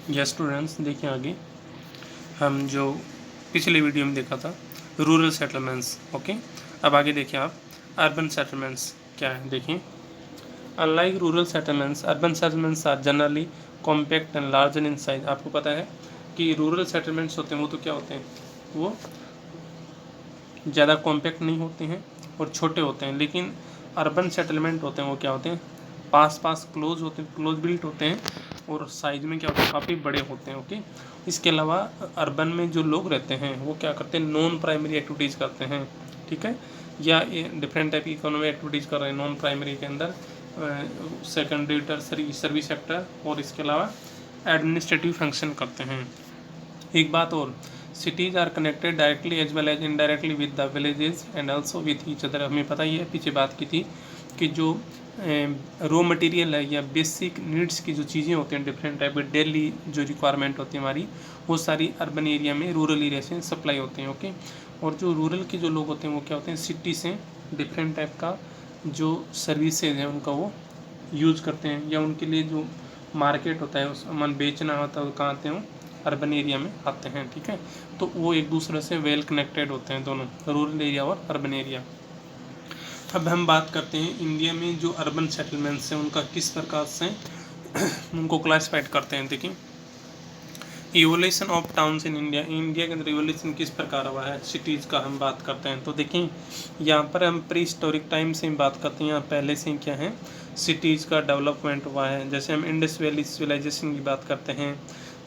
Yes students, देखिए आगे हम जो पिछले वीडियो में देखा था रूरल सेटलमेंट्स। ओके, अब आगे देखिए आप अर्बन सेटलमेंट्स क्या है। देखिए, unlike rural settlements, urban settlements are generally compact and larger in size. आपको पता है कि रूरल सेटलमेंट्स होते हैं वो तो क्या होते हैं, वो ज़्यादा कॉम्पैक्ट नहीं होते हैं और छोटे होते हैं, लेकिन अर्बन सेटलमेंट होते हैं वो क्या होते हैं, पास पास क्लोज होते हैं, क्लोज बिल्ट होते हैं और साइज में क्या होते हैं, काफ़ी बड़े होते हैं। ओके, इसके अलावा अर्बन में जो लोग रहते हैं वो क्या करते हैं, नॉन प्राइमरी एक्टिविटीज़ करते हैं, ठीक है, या डिफरेंट टाइप की इकोनॉमिक एक्टिविटीज़ कर रहे हैं नॉन प्राइमरी के अंदर, सेकेंडरी टर्सरी सर्विस सेक्टर, और इसके अलावा एडमिनिस्ट्रेटिव फंक्शन करते हैं। एक बात और, cities are connected directly as well as indirectly with the villages and also with each other. हमें पता ही है, पीछे बात की थी कि जो रॉ मटेरियल है या बेसिक नीड्स की जो चीज़ें होती हैं, डिफरेंट टाइप की डेली जो रिक्वायरमेंट होती है हमारी, वो सारी अर्बन एरिया में रूरल एरिया से सप्लाई होते हैं। ओके, और जो रूरल के जो लोग होते हैं वो क्या होते हैं, सिटी से डिफरेंट टाइप का जो सर्विसेज है उनका वो यूज़ करते हैं, या उनके लिए जो मार्केट होता है उस सामान बेचना होता है वो कहाँ आते हैं, अर्बन एरिया में आते हैं। ठीक है, तो वो एक दूसरे से वेल कनेक्टेड होते हैं दोनों, रूरल एरिया और अर्बन एरिया। अब हम बात करते हैं इंडिया में जो अर्बन सेटलमेंट्स हैं उनका किस प्रकार से उनको क्लासिफाइड करते हैं। देखिए, evolution of towns in India, India के अंदर इवोल्यूशन किस प्रकार हुआ है, सिटीज़ का हम बात करते हैं। तो देखिए, यहाँ पर हम प्री हिस्टोरिक टाइम से बात करते हैं, यहाँ पहले से क्या है, सिटीज़ का डेवलपमेंट हुआ है। जैसे हम इंडस वैली सिविलाइजेशन की बात करते हैं,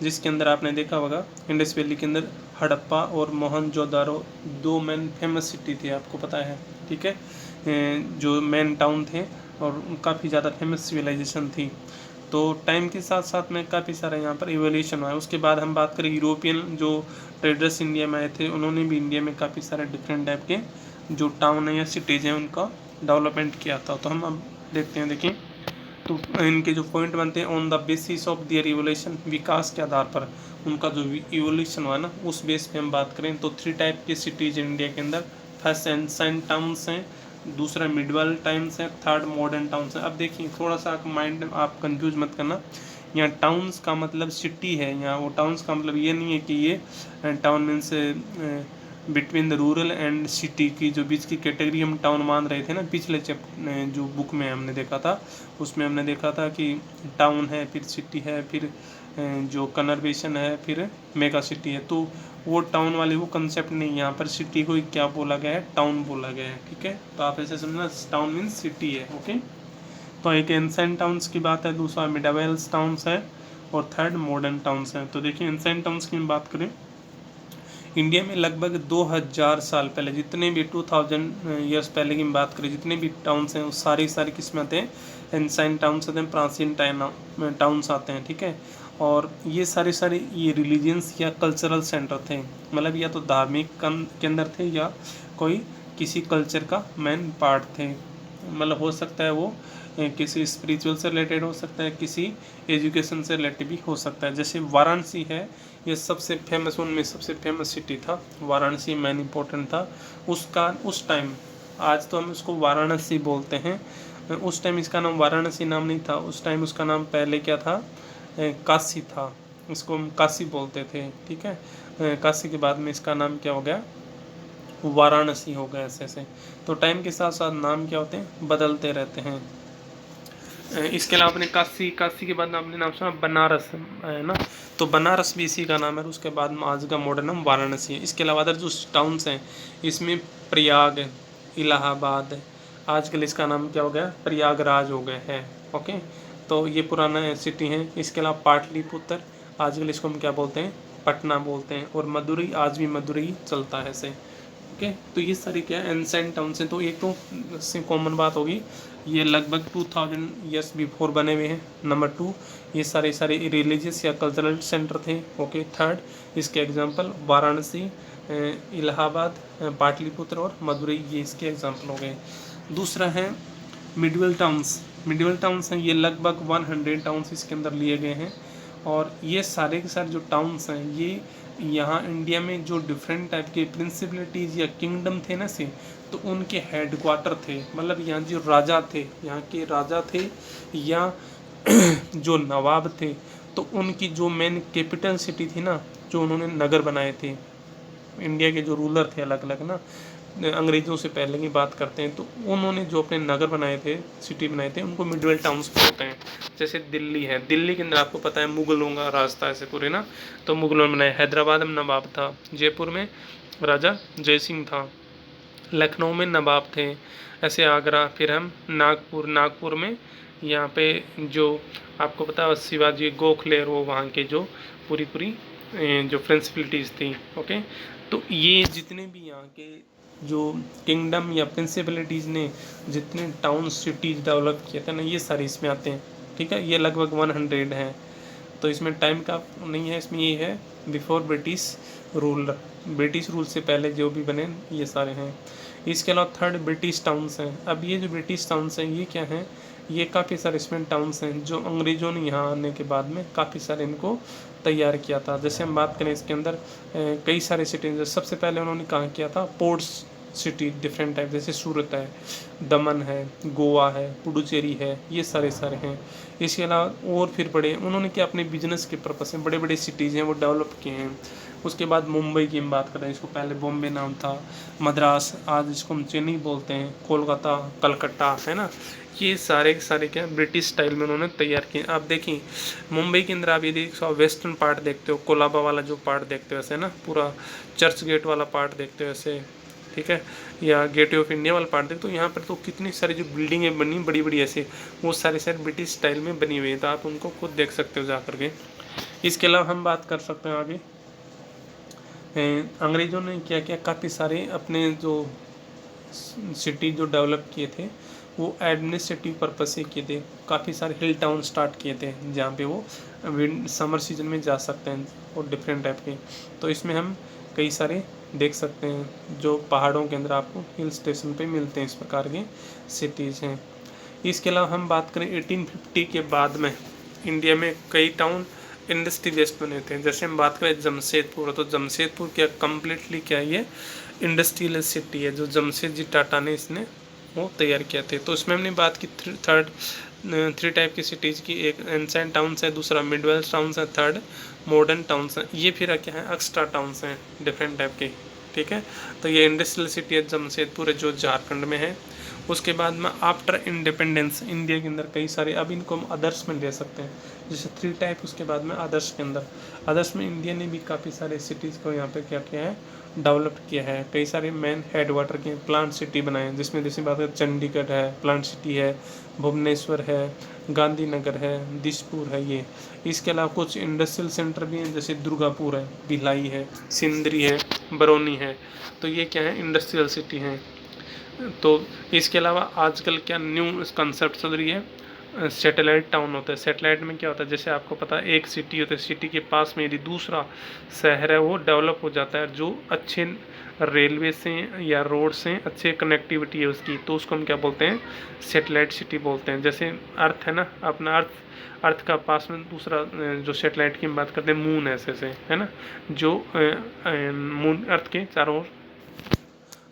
जिसके अंदर आपने देखा होगा इंडस वैली के अंदर हड़प्पा और मोहनजोदारो दो मेन फेमस सिटी थी, आपको पता है, ठीक है, जो मेन टाउन थे और काफ़ी ज़्यादा फेमस सिविलाइजेशन थी। तो टाइम के साथ साथ में काफ़ी सारा यहाँ पर इवोल्यूशन हुआ है। उसके बाद हम बात करें यूरोपियन जो ट्रेडर्स इंडिया में आए थे, उन्होंने भी इंडिया में काफ़ी सारे डिफरेंट टाइप के जो टाउन है या सिटीज़ हैं उनका डेवलपमेंट किया था। तो हम अब देखते हैं, देखिए, तो इनके जो पॉइंट बनते हैं, on the basis of their evolution, विकास के आधार पर उनका जो इवोल्यूशन हुआ ना, उस बेस पे हम बात करें तो 3 टाइप के सिटीज़ इंडिया के अंदर। फर्स्ट एंसेंट टाउन्स हैं, दूसरा मिडवल टाउन्स है, थर्ड मॉडर्न टाउन्स है। अब देखिए, थोड़ा सा माइंड आप कंफ्यूज मत करना, यहाँ टाउन्स का मतलब सिटी है, यहाँ वो टाउन्स का मतलब ये नहीं है कि ये town means between the rural and city की जो बीच की कैटेगरी हम टाउन मान रहे थे ना, पिछले जो बुक में हमने देखा था, उसमें हमने देखा था कि टाउन है, फिर सिटी है, फिर जो कन्वर्बेशन है, फिर मेगा सिटी है। तो वो टाउन वाले वो कंसेप्ट नहीं, यहाँ पर सिटी को क्या बोला गया है, टाउन बोला गया है। ठीक है, तो आप ऐसे समझना, टाउन मीन्स सिटी है। ओके, तो एक एंसेंट टाउन्स की बात है, दूसरा मिडावेल टाउन्स है, और थर्ड मॉडर्न टाउन्स है। तो देखिए, एंसेंट टाउन्स की बात करें, इंडिया में लगभग 2000 साल पहले जितने भी 2000 ईयर्स पहले की बात करें, जितने भी टाउन्स हैं वो सारी किस्में आते हैं, एंसाइन टाउन्स आते हैं, प्राचीन टाउन्स आते हैं। ठीक है, और ये सारे ये रिलीजियंस या कल्चरल सेंटर थे, मतलब या तो धार्मिक के अंदर थे या कोई किसी कल्चर का मेन पार्ट थे। मतलब हो सकता है वो किसी स्पिरिचुअल से रिलेटेड हो सकता है, किसी एजुकेशन से रिलेटेड भी हो सकता है। जैसे वाराणसी है, ये सबसे फेमस, उनमें सबसे फेमस सिटी था वाराणसी, मैन इम्पोर्टेंट था उसका उस टाइम। आज तो हम उसको वाराणसी बोलते हैं, उस टाइम इसका नाम वाराणसी नाम नहीं था, उस टाइम उसका नाम पहले क्या था, काशी था, इसको हम काशी बोलते थे। ठीक है, काशी के बाद में इसका नाम क्या हो गया, वाराणसी हो गया ऐसे ऐसे। तो टाइम के साथ साथ नाम क्या होते हैं, बदलते रहते हैं। इसके अलावा आपने काशी के बाद आपने नाम सुना बनारस, है ना, तो बनारस भी इसी का नाम है, उसके बाद आज का मॉडर्न नाम वाराणसी है। इसके अलावा अदर जो टाउन्स हैं, इसमें प्रयाग, इलाहाबाद, आजकल इसका नाम क्या हो गया, प्रयागराज हो गया है। ओके, तो ये पुराना सिटी है। इसके अलावा पाटलिपुत्र, आजकल इसको हम क्या बोलते हैं, पटना बोलते हैं, और मदुरई, आज भी मदुरई चलता है ऐसे। ओके, तो ये सारी क्या है, एंसेंट टाउन्स हैं। तो एक तो से कॉमन बात होगी, ये लगभग 2000 ईयर्स बिफोर बने हुए हैं। नंबर 2, ये सारे रिलीजियस या कल्चरल सेंटर थे। ओके, थर्ड, इसके एग्जांपल वाराणसी, इलाहाबाद, पाटलिपुत्र और मदुरई, ये इसके एग्जांपल हो गए। दूसरा है मिडवल टाउन्स। मिडवल टाउन्स हैं, ये लगभग 100 टाउन्स इसके अंदर लिए गए हैं, और ये सारे के सारे जो टाउन्स हैं, ये यहाँ इंडिया में जो डिफरेंट टाइप के प्रिंसिपलिटीज़ या किंगडम थे ना से, तो उनके हेडक्वार्टर थे। मतलब यहाँ जो राजा थे, यहाँ के राजा थे या जो नवाब थे, तो उनकी जो मेन कैपिटल सिटी थी ना, जो उन्होंने नगर बनाए थे, इंडिया के जो रूलर थे अलग अलग ना, अंग्रेज़ों से पहले की बात करते हैं, तो उन्होंने जो अपने नगर बनाए थे, सिटी बनाए थे, उनको मिडवेल टाउन्स बोलते हैं। जैसे दिल्ली है, दिल्ली के अंदर आपको पता है मुगलों का राज था ऐसे पूरे ना, तो मुगलों ने बनाया। हैदराबाद में नवाब था, जयपुर में राजा जय सिंह था, लखनऊ में नवाब थे, ऐसे आगरा, फिर हम नागपुर, नागपुर में यहाँ पे जो आपको पता है शिवाजी गोखले और वो वहाँ के जो पूरी पूरी जो प्रिंसिपलिटीज़ थी। ओके, तो ये जितने भी यहाँ के जो किंगडम या प्रिंसिपलिटीज़ ने जितने टाउन सिटीज़ डेवलप किए थे ना, ये सारे इसमें आते हैं। ठीक है, ये लगभग 100 हैं। तो इसमें टाइम का नहीं है, इसमें ये है before British rule, British rule से पहले जो भी बने ये सारे हैं। इसके अलावा थर्ड ब्रिटिश टाउन्स हैं। अब ये जो ब्रिटिश टाउन्स हैं ये क्या हैं, ये काफ़ी सारे इसमें टाउन्स हैं जो अंग्रेज़ों ने यहाँ आने के बाद में काफ़ी सारे इनको तैयार किया था। जैसे हम बात करें इसके अंदर कई सारे सिटीज, सबसे पहले उन्होंने कहाँ किया था, पोर्ट्स सिटी डिफरेंट टाइप, जैसे सूरत है, दमन है, गोवा है, पुडुचेरी है, ये सारे सारे हैं। इसके अलावा और फिर बड़े उन्होंने क्या अपने बिजनेस के पर्पज से बड़े बड़े सिटीज़ हैं वो डेवलप किए हैं। उसके बाद मुंबई की हम बात करें, इसको पहले बॉम्बे नाम था, मद्रास, आज इसको हम चेन्नई बोलते हैं, कोलकाता, कलकत्ता, है ना, ये सारे के सारे क्या ब्रिटिश स्टाइल में उन्होंने तैयार किए। आप देखिए मुंबई के अंदर आप यदि वेस्टर्न पार्ट देखते हो, कोलाबा वाला जो पार्ट देखते हो ऐसे ना, पूरा चर्च गेट वाला पार्ट देखते हो ऐसे, ठीक है, या गेटवे ऑफ इंडिया वाला पार्ट देखते हो, तो यहाँ पर तो कितनी सारी जो बिल्डिंगें बनी बड़ी बड़ी ऐसे, वो सारे सारे ब्रिटिश स्टाइल में बनी हुई है, तो आप उनको खुद देख सकते हो जा करके। इसके अलावा हम बात कर सकते हैं आगे, अंग्रेज़ों ने क्या किया, काफ़ी सारे अपने जो सिटी जो डेवलप किए थे वो एडमिनिस्ट्रेटिव पर्पज से किए थे। काफ़ी सारे हिल टाउन स्टार्ट किए थे जहाँ पे वो समर सीजन में जा सकते हैं और डिफरेंट टाइप के। तो इसमें हम कई सारे देख सकते हैं जो पहाड़ों के अंदर आपको हिल स्टेशन पे मिलते हैं, इस प्रकार के सिटीज़ हैं। इसके अलावा हम बात करें 1850 के बाद में इंडिया में कई टाउन इंडस्ट्री बेस्ड बने थे। जैसे हम बात करें जमशेदपुर, तो जमशेदपुर क्या कम्प्लीटली क्या ये इंडस्ट्रियल सिटी है, जो जमशेद जी टाटा ने इसने वो तैयार किया थे। तो इसमें हमने बात की थ्री टाइप की सिटीज़ की, एक एंसेंट टाउन्स है, दूसरा मिडवेल टाउन्स है, थर्ड मॉडर्न टाउन्स हैं। ये फिर क्या है, एक्स्ट्रा टाउन्स हैं डिफरेंट टाइप के। ठीक है, तो ये इंडस्ट्रियल सिटी है जमशेदपुर है, जो झारखंड में है। उसके बाद में आफ्टर इंडिपेंडेंस इंडिया के अंदर कई सारे, अब इनको हम अदर्स में ले सकते हैं, जैसे थ्री टाइप। उसके बाद में अदर्स के अंदर, अदर्स में इंडिया ने भी काफ़ी सारे सिटीज़ को यहाँ पे क्या किया है, डेवलप किया है। कई सारे मेन हेड वाटर के प्लांट सिटी बनाए हैं, जिसमें जैसे बात करें चंडीगढ़ है, प्लांट सिटी है, भुवनेश्वर है, गांधीनगर है, दिसपुर है ये। इसके अलावा कुछ इंडस्ट्रियल सेंटर भी हैं, जैसे दुर्गापुर है, भिलाई है, सिंदरी है, बरौनी है। तो ये क्या है, इंडस्ट्रियल सिटी हैं। तो इसके अलावा आजकल क्या न्यू कंसेप्ट चल रही है, सैटेलाइट टाउन होता है। सैटेलाइट में क्या होता है, जैसे आपको पता है एक सिटी होता है, सिटी के पास में यदि दूसरा शहर है वो डेवलप हो जाता है, जो अच्छे रेलवे से या रोड से अच्छे कनेक्टिविटी है उसकी, तो उसको हम क्या बोलते हैं, सैटेलाइट सिटी बोलते हैं। जैसे अर्थ है ना, अपना अर्थ का पास में दूसरा जो सैटेलाइट की हम बात करते हैं, मून ऐसे से है ना, जो मून अर्थ के चारों ओर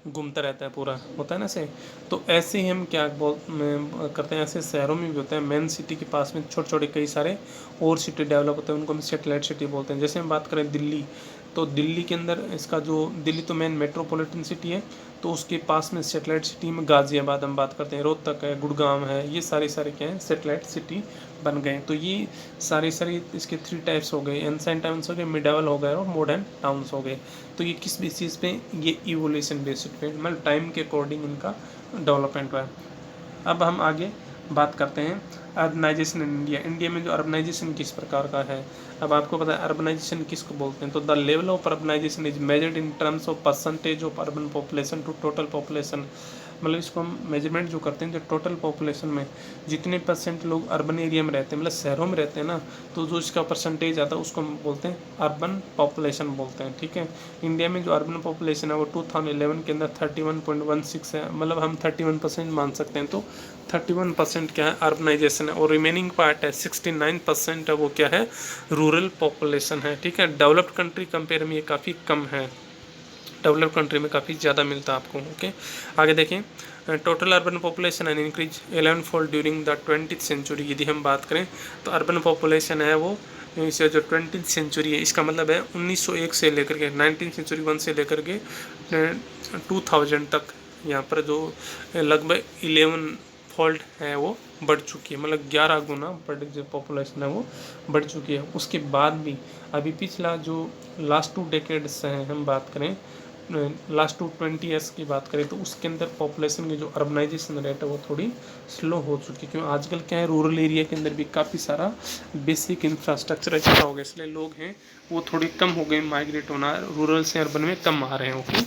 घूमता रहता है, पूरा होता है ना ऐसे। तो ऐसे ही हम क्या करते हैं, ऐसे शहरों में भी होते हैं, मेन सिटी के पास में छोटे छोटे कई सारे और सिटी डेवलप होते हैं, उनको हम सैटेलाइट सिटी बोलते हैं। जैसे हम बात करें दिल्ली, तो दिल्ली के अंदर इसका जो दिल्ली तो मेन मेट्रोपॉलिटन सिटी है, तो उसके पास में सैटेलाइट सिटी में गाज़ियाबाद हम बात करते हैं, रोहतक है, गुड़गांव है, ये सारे सारे क्या हैं, सैटेलाइट सिटी बन गए। तो ये सारे सारे इसके थ्री टाइप्स हो गए, एंसेंट टाउन्स हो गए, मिडावल हो गए और मॉडर्न टाउन्स हो गए। तो ये किस बेसिस पे, ये इवोल्यूशन बेस्ड पे, मतलब टाइम के अकॉर्डिंग इनका डेवलपमेंट हुआ है। अब हम आगे बात करते हैं अर्बनाइजेशन इन इंडिया। इंडिया में जो अर्बनाइजेशन किस प्रकार का है, अब आपको पता है अर्बनाइजेशन किसको बोलते हैं, तो the level of urbanisation is measured in terms of percentage of urban population to total population. मतलब इसको हम मेजरमेंट जो करते हैं, जो टोटल पॉपुलेशन में जितने परसेंट लोग अर्बन एरिया में रहते हैं, मतलब शहरों में रहते हैं ना, तो जो इसका परसेंटेज आता है उसको हम बोलते हैं अर्बन पॉपुलेशन बोलते हैं। ठीक है, इंडिया में जो अर्बन पॉपुलेशन है वो 2011 के अंदर 31.16 है, मतलब हम 31% मान सकते हैं। तो 31% क्या है, अर्बनाइजेशन है, और रिमेनिंग पार्ट है 69% है, वो क्या है, रूरल पॉपुलेशन है। ठीक है, डेवलप्ड कंट्री कंपेयर में ये काफ़ी कम है, डेवलप कंट्री में काफ़ी ज़्यादा मिलता है आपको। ओके, आगे देखें, total urban population and increase 11 fold during the 20th century. यदि हम बात करें तो अर्बन पॉपुलेशन है वो इसे जो 20th सेंचुरी है, इसका मतलब है 1901 से लेकर के 19th सेंचुरी 1 से लेकर के 2000 तक यहाँ पर जो लगभग 11 फोल्ड है वो बढ़ चुकी है, मतलब 11 गुना बढ़ जो पॉपुलेशन है वो बढ़ चुकी है। उसके बाद भी अभी पिछला जो लास्ट 2 डेकेड्स हैं, हम बात करें लास्ट 20 ईयर्स की बात करें तो उसके अंदर पॉपुलेशन की जो अर्बनाइजेशन रेट है वो थोड़ी स्लो हो चुकी है, क्योंकि आजकल क्या है रूरल एरिया के अंदर भी काफ़ी सारा बेसिक इंफ्रास्ट्रक्चर अच्छा हो गया, इसलिए लोग हैं वो थोड़े कम हो गए, माइग्रेट होना रूरल से अर्बन में कम आ रहे हैं। ओके,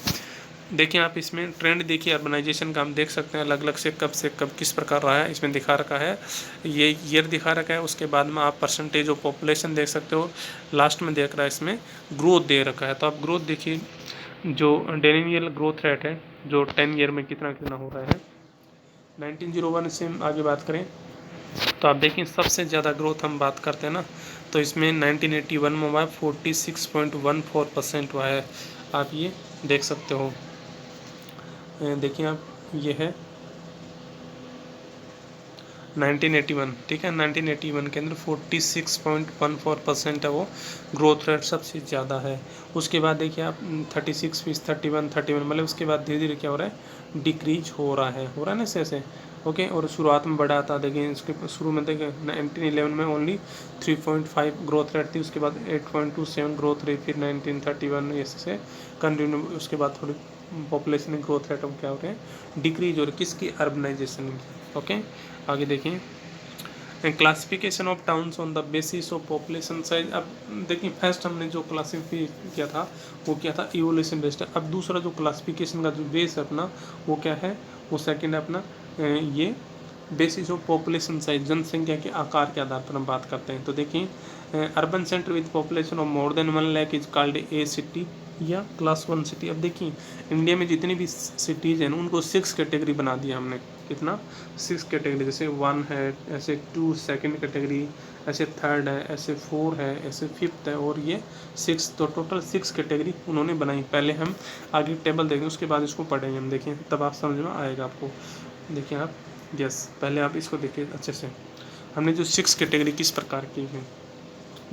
देखिए आप इसमें ट्रेंड देखिए अर्बनाइजेशन का, हम देख सकते हैं अलग अलग से कब किस प्रकार रहा है, इसमें दिखा रखा है, ये ईयर दिखा रखा है। उसके बाद में आप परसेंटेज ऑफ पॉपुलेशन देख सकते हो, लास्ट में देख रहा है इसमें ग्रोथ दे रखा है। तो आप ग्रोथ देखिए, जो डेनियल ग्रोथ रेट है जो 10 ईयर में कितना कितना हो रहा है। 1901 से हम आगे बात करें तो आप देखिए सबसे ज़्यादा ग्रोथ हम बात करते हैं ना, तो इसमें 1981 में हुआ 46.14% हुआ है, आप ये देख सकते हो। देखिए आप, ये है 1981, ठीक है, 1981 के अंदर 46.14% है वो ग्रोथ रेट सबसे ज़्यादा है। उसके बाद देखिए आप 36, 31, मतलब उसके बाद धीरे धीरे क्या हो रहा है, डिक्रीज हो रहा है ना ऐसे। ओके, और शुरुआत में बढ़ा था, देखिए इसके शुरू में देखिए 1911 में ओनली 3.5 ग्रोथ रेट थी, उसके बाद 8.27 ग्रोथ रही, फिर 1931 ऐसे कंटिन्यू, उसके बाद थोड़ी पॉपुलेशन ग्रोथ रेट अब क्या हो रहे हैं, डिक्रीज हो रही है, किसकी, अर्बनाइजेशन की। ओके, आगे देखिए classification of towns on the basis of population size. अब देखिए फर्स्ट हमने जो क्लासिफाई किया था वो क्या था, इवोल्यूशन बेस्ड। अब दूसरा जो क्लासिफिकेशन का जो बेस है अपना वो क्या है, वो सेकंड है अपना ये बेसिस ऑफ पॉपुलेशन साइज, जनसंख्या के आकार के आधार पर हम बात करते हैं। तो देखिए urban centre with population of more than 1 lakh is called a city या क्लास 1 सिटी। अब देखिए इंडिया में जितनी भी सिटीज़ हैं उनको 6 कैटेगरी बना दिया हमने, कितना, 6 कैटेगरी, जैसे 1 है, ऐसे 2 सेकंड कैटेगरी, ऐसे 3rd है, ऐसे 4 है, ऐसे 5th है, और ये 6, तो टोटल 6 कैटेगरी उन्होंने बनाई। पहले हम आगे टेबल देखेंगे, उसके बाद इसको पढ़ेंगे हम, देखिए तब आप समझ में आएगा आपको। देखिए आप, यस, पहले आप इसको देखिए अच्छे से, हमने जो 6 कैटेगरी किस प्रकार की है,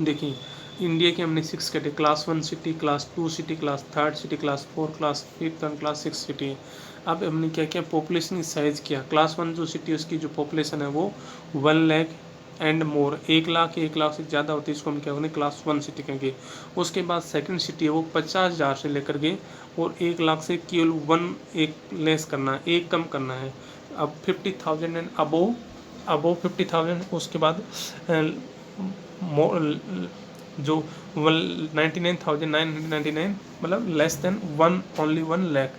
देखिए इंडिया की हमने 6 category, class 1 city, class 2 city, class 3rd city, class 4, class 5th और क्लास 6 सिटी है। अब हमने क्या किया, पॉपुलेशन साइज किया। क्लास 1 जो सिटी है उसकी जो पॉपुलेशन है वो 1 लाख एंड मोर, 1 लाख से ज़्यादा होती है, इसको हम क्या करेंगे, क्लास 1 सिटी कहेंगे। उसके बाद सेकंड सिटी है वो 50,000 से लेकर के और 1 लाख से केवल एक लेस करना है, एक कम करना है। अब 50,000 एंड अबोव 50,000, उसके बाद जो 99,999, मतलब लेस देन 1 लाख,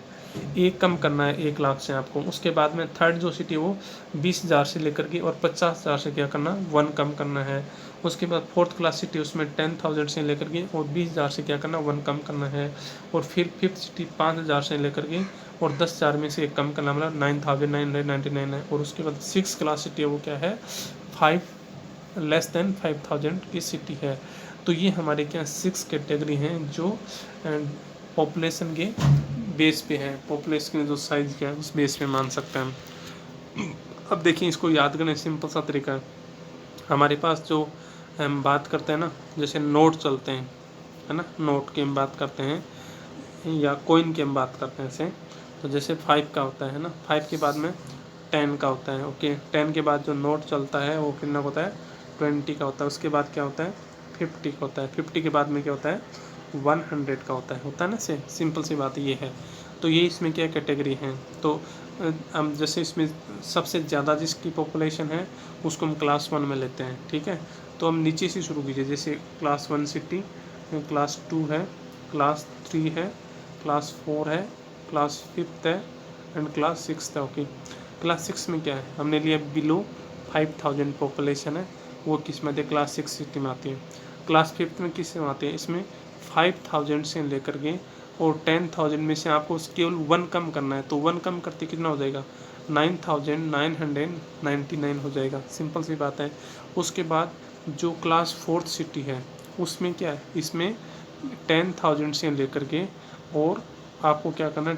एक कम करना है 1 लाख से आपको। उसके बाद में थर्ड जो सिटी वो 20,000 से लेकर के और 50,000 से क्या करना, 1 कम करना है। उसके बाद फोर्थ क्लास सिटी उसमें 10,000 से लेकर के और 20,000 से क्या करना, 1 कम करना है। और फिर फिफ्थ सिटी 5,000 से लेकर के और 10,000 में से एक कम करना, मतलब 9,999 है। और उसके बाद सिक्स क्लास सिटी वो क्या है, 5 लेस देन 5,000 की सिटी है। तो ये हमारे क्या 6 कैटेगरी हैं जो पॉपुलेशन के बेस पे है, पॉपुलेशन के जो साइज क्या है उस बेस पे मान सकते हैं हम। अब देखिए इसको याद करने सिंपल सा तरीका है, हमारे पास जो हम बात करते हैं ना, जैसे नोट चलते हैं, है ना, नोट की हम बात करते हैं या कॉइन की हम बात करते हैं ऐसे। तो जैसे 5 का होता है ना, 5 के बाद में 10 का होता है। ओके, 10 के बाद जो नोट चलता है वो कितना होता है, 20 का होता है। उसके बाद क्या होता है, 50 का होता है। 50 के बाद में क्या होता है, 100 का होता है ना, से सिंपल सी बात ये है। तो ये इसमें क्या कैटेगरी हैं। तो हम जैसे इसमें सबसे ज़्यादा जिसकी पॉपुलेशन है उसको हम क्लास 1 में लेते हैं, ठीक है। तो हम नीचे से शुरू कीजिए, जैसे क्लास 1 सिटी, क्लास 2 है, क्लास 3 है, क्लास 4 है, क्लास 5 है एंड क्लास 6 है। ओके, क्लास 6 में क्या है, हमने लिया बिलो 5,000 पॉपुलेशन है, वो किस में आती है, क्लास 6 सिटी में आती है। क्लास 5 में किस में आती है, इसमें 5,000 से लेकर के और 10,000 में से आपको केवल 1 कम करना है। तो 1 कम करते कितना हो जाएगा, 9,999 हो जाएगा, सिंपल सी बात है। उसके बाद जो क्लास 4th सिटी है उसमें क्या है, इसमें 10,000 से लेकर के और आपको क्या करना है,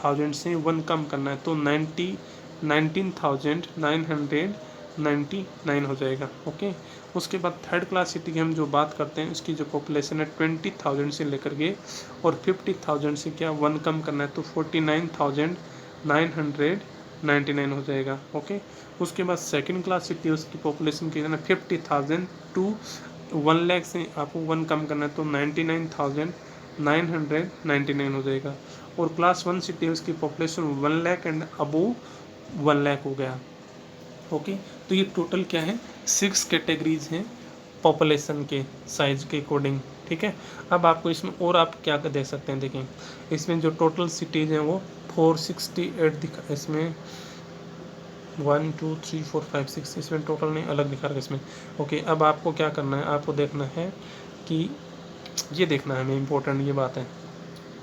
50,000 से 1 कम करना है तो 19,999 हो जाएगा। ओके, उसके बाद थर्ड क्लास सिटी की हम जो बात करते हैं उसकी जो पॉपुलेशन है 20,000 से लेकर के और 50,000 से क्या 1 कम करना है तो 49,999 हो जाएगा। ओके, उसके बाद सेकंड क्लास सिटी उसकी पॉपुलेशन कितना 50,000 टू 1 लाख से आपको 1 कम करना है तो 99,999 हो जाएगा। और क्लास 1 सिटी उसकी population 1 lakh and above 1 lakh हो गया। ओके, तो ये टोटल क्या है 6 कैटेगरीज हैं पॉपुलेशन के साइज के अकॉर्डिंग। ठीक है, अब आपको इसमें और आप क्या देख सकते हैं, देखें इसमें जो टोटल सिटीज़ हैं वो 468 दिखा, इसमें 1 2 3 4 5 6 इसमें टोटल नहीं अलग दिखा रहा है इसमें। ओके, अब आपको क्या करना है, आपको देखना है कि ये देखना है हमें, इम्पोर्टेंट ये बात है।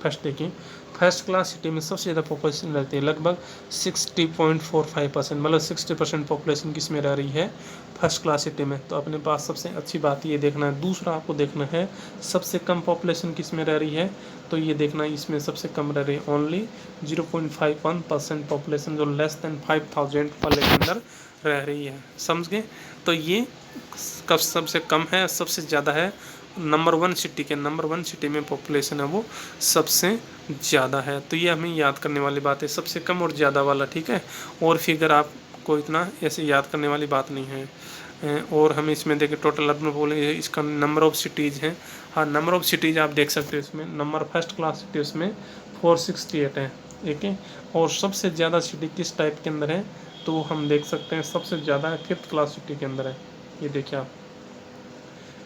फर्स्ट देखिए, फर्स्ट क्लास सिटी में सबसे ज़्यादा पॉपुलेशन रहती है लगभग 60.45%, मतलब 60% पॉपुलेशन किस में रह रही है फर्स्ट क्लास सिटी में। तो अपने पास सबसे अच्छी बात ये देखना है। दूसरा आपको देखना है सबसे कम पॉपुलेशन किस में रह रही है, तो ये देखना है इसमें सबसे कम रह रही है ओनली 0.51% पॉपुलेशन जो लेस देन 5,000 वाले के अंदर रह रही है। समझ गए, तो ये कब सबसे कम है सबसे ज़्यादा है नंबर 1 सिटी के, नंबर 1 सिटी में पॉपुलेशन है वो सबसे ज़्यादा है। तो ये हमें याद करने वाली बात है, सबसे कम और ज़्यादा वाला। ठीक है, और फिगर आपको इतना ऐसे याद करने वाली बात नहीं है। और हम इसमें देखें टोटल अर्बन बोले इसका नंबर ऑफ़ सिटीज़ हैं। हाँ, नंबर ऑफ़ सिटीज़ आप देख सकते हो इसमें नंबर फर्स्ट क्लास सिटी उसमें 468 है। ठीक है, और सबसे ज़्यादा सिटी किस टाइप के अंदर है तो हम देख सकते हैं सबसे ज़्यादा है 5th क्लास सिटी के अंदर है। ये देखिए आप,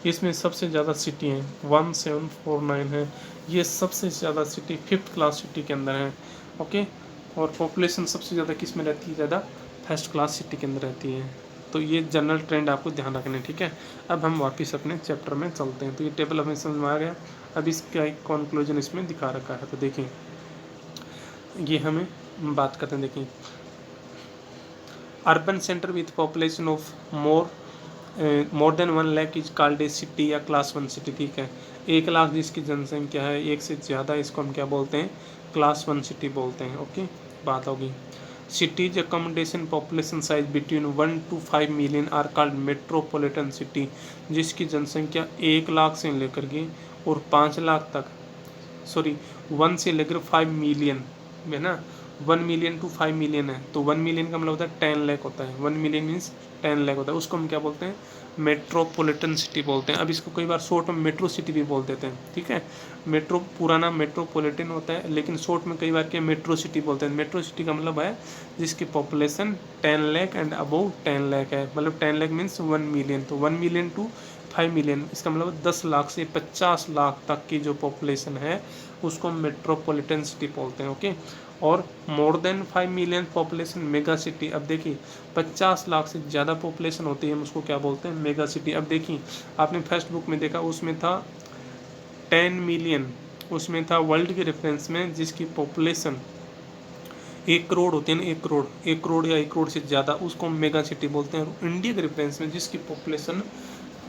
इसमें सबसे ज़्यादा सिटी हैं 1749 है, ये सबसे ज़्यादा सिटी 5th क्लास सिटी के अंदर है। ओके, और पॉपुलेशन सबसे ज़्यादा किस में रहती है, ज़्यादा फर्स्ट क्लास सिटी के अंदर रहती है। तो ये जनरल ट्रेंड आपको ध्यान रखना है। ठीक है, अब हम वापस अपने चैप्टर में चलते हैं। तो ये टेबल हमें समझ में आ गया। अब इसका एक कंक्लूजन इसमें दिखा रखा है, तो देखें ये हमें बात करते हैं। देखें urban centre with population of more than 1 lakh is called a city या क्लास 1 सिटी। ठीक है, 1 लाख जिसकी जनसंख्या है, एक से ज़्यादा, इसको हम क्या बोलते हैं, क्लास 1 सिटी बोलते हैं। ओके, बात होगी। Cities accommodation population size between 1 to 5 million are called metropolitan city, जिसकी जनसंख्या 1 लाख से लेकर के और 5 लाख तक, सॉरी 1 से लेकर 5 मिलियन है ना, 1 मिलियन टू 5 मिलियन है, तो 1 मिलियन का मतलब होता है 10 लाख होता है, 1 मिलियन मीन्स 10 लाख होता है, उसको हम क्या बोलते हैं, मेट्रोपॉलिटन सिटी बोलते हैं। अब इसको कई बार शॉर्ट में मेट्रो सिटी भी बोल देते हैं। ठीक है, मेट्रो पूरा नाम मेट्रोपॉलिटन होता है, लेकिन शॉर्ट में कई बार क्या मेट्रो सिटी बोलते हैं। मेट्रो सिटी का मतलब है जिसकी population 10 lakh and above 10 lakh है, मतलब 10 लाख मीन्स 1 मिलियन, तो 1 मिलियन टू 5 मिलियन, इसका मतलब 10 लाख से 50 लाख तक की जो पॉपुलेशन है उसको मेट्रोपॉलिटन सिटी बोलते हैं। ओके, और more than 5 million population mega city. अब देखिए 50 लाख से ज़्यादा पॉपुलेशन होती है, हम उसको क्या बोलते हैं, मेगा सिटी। अब देखिए आपने फर्स्ट बुक में देखा उसमें था 10 मिलियन, उसमें था वर्ल्ड के रेफरेंस में जिसकी पॉपुलेशन 1 करोड़ होती है ना, 1 करोड़ या 1 करोड़ से ज़्यादा, उसको हम मेगा सिटी बोलते हैं। और इंडिया के रेफरेंस में जिसकी पॉपुलेशन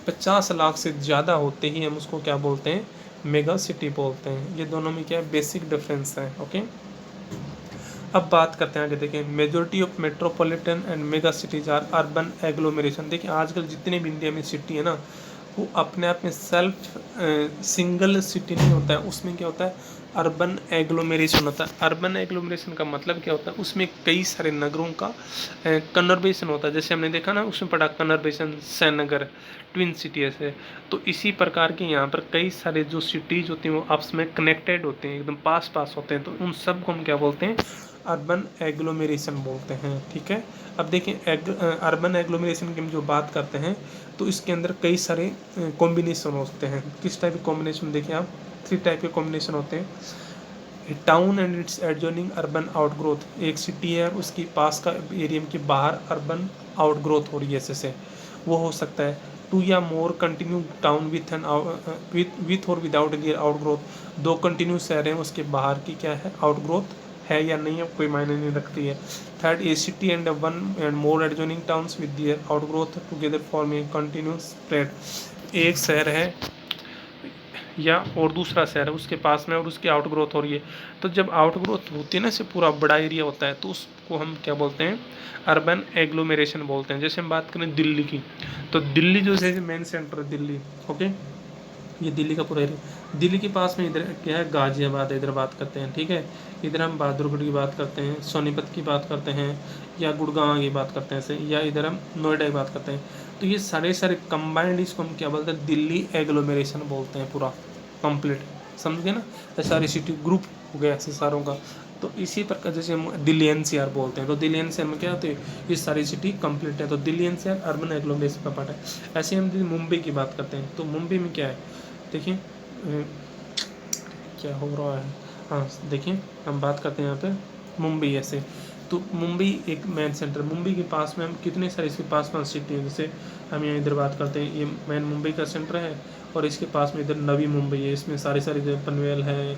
50 लाख से ज़्यादा होते ही हम उसको क्या बोलते हैं, मेगा सिटी बोलते हैं। ये दोनों में क्या है, बेसिक डिफरेंस है। ओके, अब बात करते हैं आगे। देखें majority of metropolitan and mega cities are urban agglomeration. देखिए आजकल जितने भी इंडिया में सिटी है ना वो अपने आप में सेल्फ सिंगल सिटी नहीं होता है, उसमें क्या होता है, अर्बन एग्लोमेरेशन होता है। अर्बन एग्लोमेरेशन का मतलब क्या होता है, उसमें कई सारे नगरों का कन्वर्बेशन होता है। जैसे हमने देखा ना उसमें पढ़ा कन्वर्बेशन, सैनगर, ट्विन सिटी ऐसे। तो इसी प्रकार के यहाँ पर कई सारे जो सिटीज़ होती हैं वो आपस में कनेक्टेड होते हैं, एकदम पास पास होते हैं, तो उन सब को हम क्या बोलते हैं, अर्बन एग्लोमेरेशन बोलते हैं। ठीक है, अब देखिए अर्बन एग्लोमेरेशन की हम जो बात करते हैं तो इसके अंदर कई सारे कॉम्बिनेशन होते हैं। किस टाइप के कॉम्बिनेशन, देखिए आप 3 टाइप के कॉम्बिनेशन होते हैं। Town and it's adjoining urban outgrowth, एक सिटी है उसकी पास का एरिया के बाहर अर्बन आउटग्रोथ हो रही है, ऐसे वो हो सकता है। 2 या मोर कंटिन्यू टाउन विथ और विदाउट दियर आउटग्रोथ, 2 कंटिन्यू शहर हैं उसके बाहर की क्या है, आउटग्रोथ है या नहीं है, कोई मायने नहीं रखती है। Third, A city and 1 and more adjoining towns with their outgrowth together form a continuous spread, एक शहर है या और दूसरा शहर है उसके पास में और उसकी आउट ग्रोथ हो रही है, तो जब आउट ग्रोथ होती है ना, से पूरा बड़ा एरिया होता है, तो उसको हम क्या बोलते हैं, अर्बन एग्लोमेरेशन बोलते हैं। जैसे हम बात करें दिल्ली की, तो दिल्ली जो है मेन सेंटर है दिल्ली, ओके, ये दिल्ली का पूरा एरिया। दिल्ली के पास में इधर क्या है, गाजियाबाद है, इधर बात करते हैं, ठीक है। इधर हम बहादुरगढ़ की बात करते हैं, सोनीपत की बात करते हैं, या गुड़गांव की बात करते हैं ऐसे, या इधर हम नोएडा की बात करते हैं। तो ये सारे सारे कंबाइंड इसको हम क्या बोलते हैं, दिल्ली एग्लोमेरेशन बोलते हैं पूरा कंप्लीट, समझ गए ना। ये सारी सिटी ग्रुप हो गया ऐसे सारों का। तो इसी प्रकार जैसे हम दिल्ली एनसीआर बोलते हैं, तो दिल्ली एनसीआर में क्या होते हैं, ये सारी सिटी कंप्लीट है, तो दिल्ली एनसीआर अर्बन एग्लोमेरेशन का पार्ट है। ऐसे हम मुंबई की बात करते हैं, तो मुंबई में क्या है, देखिए क्या हो रहा है, हाँ देखिए हम बात करते हैं यहाँ पे मुंबई ऐसे। तो मुंबई एक मेन सेंटर, मुंबई के पास में हम कितने सारे इसके पास सिटी है, जैसे हम यहाँ इधर बात करते हैं, ये मेन मुंबई का सेंटर है, और इसके पास में इधर नवी मुंबई है, इसमें सारे सारे पनवेल है,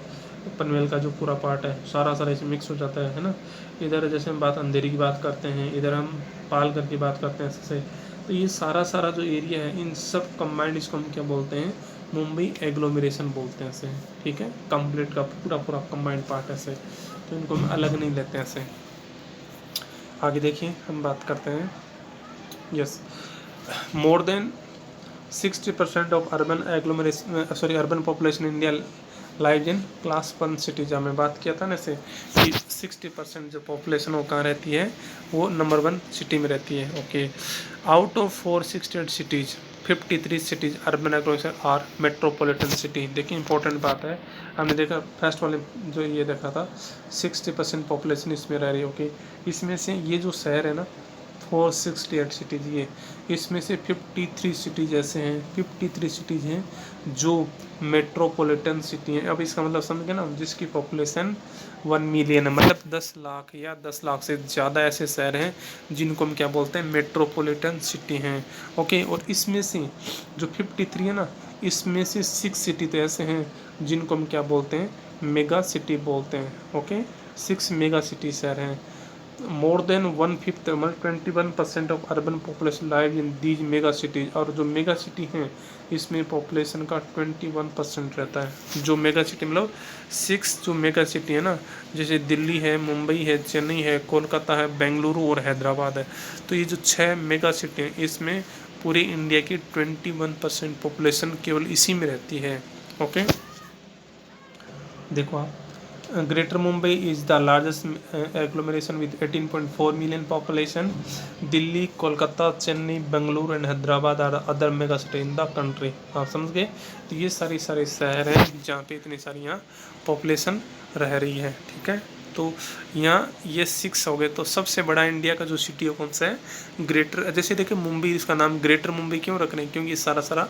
पनवेल का जो पूरा पार्ट है सारा इसमें मिक्स हो जाता है ना। इधर जैसे हम बात अंधेरी की बात करते हैं, इधर हम पालघर की बात करते हैं ऐसे। तो ये सारा जो एरिया है, इन सब कंबाइंड इसको हम क्या बोलते हैं, मुंबई एग्लोमेरेशन बोलते हैं ऐसे, ठीक है। कंप्लीट का पूरा कंबाइंड पार्ट ऐसे, तो इनको हम अलग नहीं लेते हैं ऐसे। आगे देखिए हम बात करते हैं, yes, more than 60% of urban agglomeration urban population India live in class 1 cities. हमें बात किया था ना ऐसे कि 60% जो पॉपुलेशन वो कहाँ रहती है, वो नंबर 1 सिटी में रहती है, okay. Out of 468 cities 53 cities urban agglomeration are metropolitan city. देखिए इंपॉर्टेंट बात है, हमने देखा फर्स्ट वाले जो ये देखा था 60% पॉपुलेशन इसमें रह रही है, ओके। इसमें से ये जो शहर है ना 468 सिटीज़, ये इसमें से 53 सिटीज़ ऐसे हैं, 53 सिटीज़ हैं जो मेट्रोपॉलिटन सिटी हैं। अब इसका मतलब समझ गए ना, जिसकी पॉपुलेशन 1 मिलियन है, मतलब 10 लाख या 10 लाख से ज़्यादा ऐसे शहर हैं जिनको हम क्या बोलते हैं, मेट्रोपॉलिटन सिटी हैं, ओके। और इसमें से जो 53 है ना, इसमें से 6 सिटी तो ऐसे हैं जिनको हम क्या बोलते हैं, मेगा सिटी बोलते हैं, ओके। 6 मेगा सिटी शहर हैं। मोर देन 1/5 मतलब 21% of urban population live in these mega cities. और जो मेगा सिटी हैं इसमें पॉपुलेशन का 21% रहता है। जो मेगा सिटी मतलब 6 जो मेगा सिटी है ना, जैसे दिल्ली है, मुंबई है, चेन्नई है, कोलकाता है, बेंगलुरु और हैदराबाद है। तो ये जो 6 मेगा सिटी हैं इसमें पूरे इंडिया की 21% पॉपुलेशन केवल इसी में रहती है, ओके। देखो आप, greater Mumbai is the largest agglomeration with 18.4 million population. Delhi, Kolkata, Chennai, Bengaluru and Hyderabad are other mega city in the country. आप समझ गए, तो ये सारे शहर हैं जहाँ पे इतनी सारी यहाँ पॉपुलेशन रह रही है, ठीक है। तो यहाँ ये 6 हो गए। तो सबसे बड़ा इंडिया का जो सिटी है कौन सा है, ग्रेटर। जैसे देखिए मुंबई, इसका नाम ग्रेटर मुंबई क्यों रख रहे हैं, क्योंकि सारा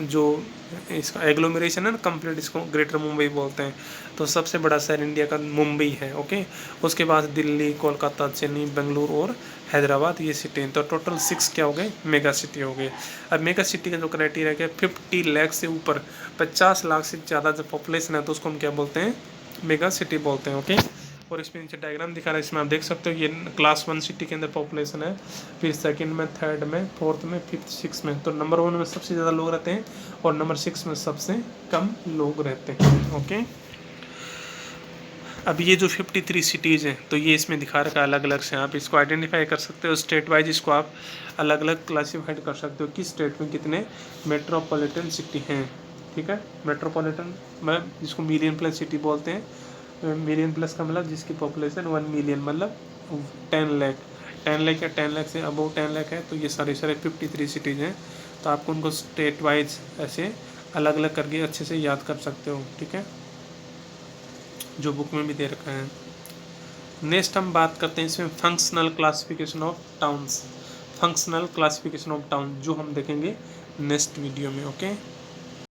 जो इसका एग्लोमेरेशन है ना कंप्लीट, इसको ग्रेटर मुंबई बोलते हैं। तो सबसे बड़ा शहर इंडिया का मुंबई है, ओके। उसके बाद दिल्ली, कोलकाता, चेन्नई, बेंगलुरु और हैदराबाद, ये सिटी हैं। तो टोटल 6 क्या हो गए, मेगा सिटी हो गए। अब मेगा सिटी का जो क्राइटेरिया है 50 लाख से ऊपर, 50 लाख से ज़्यादा जो पॉपुलेशन है तो उसको हम क्या बोलते हैं, मेगा सिटी बोलते हैं, ओके। और इसमें नीचे डायग्राम दिखा रहा है, इसमें आप देख सकते हो ये क्लास 1 सिटी के अंदर पॉपुलेशन है, फिर सेकंड में, थर्ड में, फोर्थ में, फिफ्थ, सिक्स में। तो नंबर 1 में सबसे ज़्यादा लोग रहते हैं और नंबर 6 में सबसे कम लोग रहते हैं, ओके। अब ये जो 53 सिटीज़ हैं तो ये इसमें दिखा रखा है अलग अलग से, आप इसको आइडेंटिफाई कर सकते हो स्टेट वाइज, इसको आप अलग अलग क्लासीफाइड कर सकते हो कि स्टेट में कितने मेट्रोपॉलिटन सिटी हैं, ठीक है। मेट्रोपॉलिटन में जिसको मिलियन प्लस सिटी बोलते हैं, मिलियन प्लस का मतलब जिसकी पॉपुलेशन 1 मिलियन मतलब 10 लाख, 10 लाख या 10 लाख से अबव 10 लाख है। तो ये सारे 53 सिटीज़ हैं। तो आपको उनको स्टेट वाइज ऐसे अलग अलग करके अच्छे से याद कर सकते हो, ठीक है, जो बुक में भी दे रखा है। नेक्स्ट हम बात करते हैं इसमें functional classification of towns. Functional classification of town जो हम देखेंगे नेक्स्ट वीडियो में, ओके।